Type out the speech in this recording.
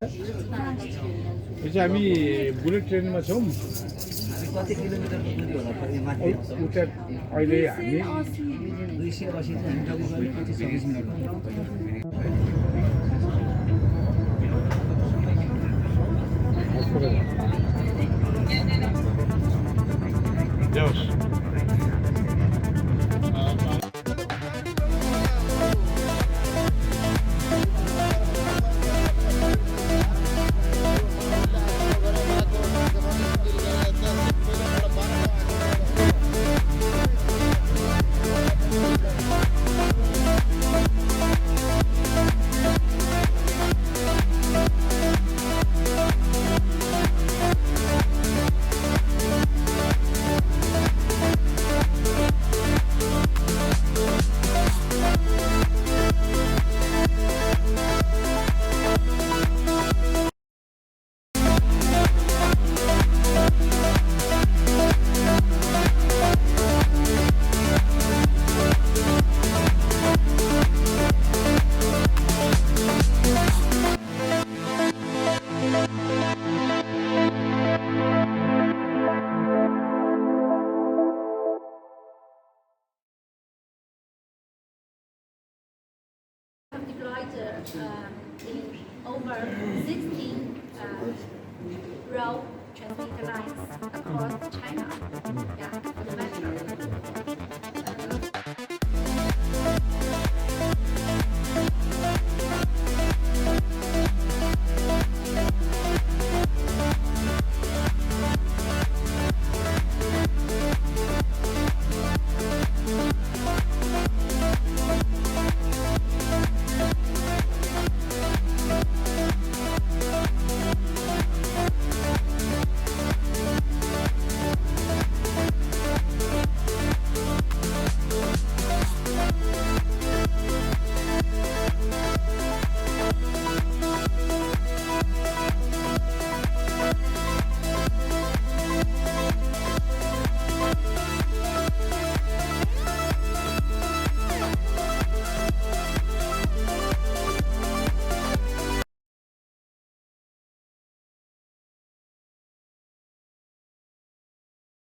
यो चाहिँ हामी बुलेट ट्रेनमा छौँ। कति किलोमिटरको दूरी होला त यो माथि उता अहिले हामी 280 चाहिँ हामी जम्मा गरी 25 मिनट जाओस्। Deployed in over 16 road transmitter lines across China. Yeah, for the metro.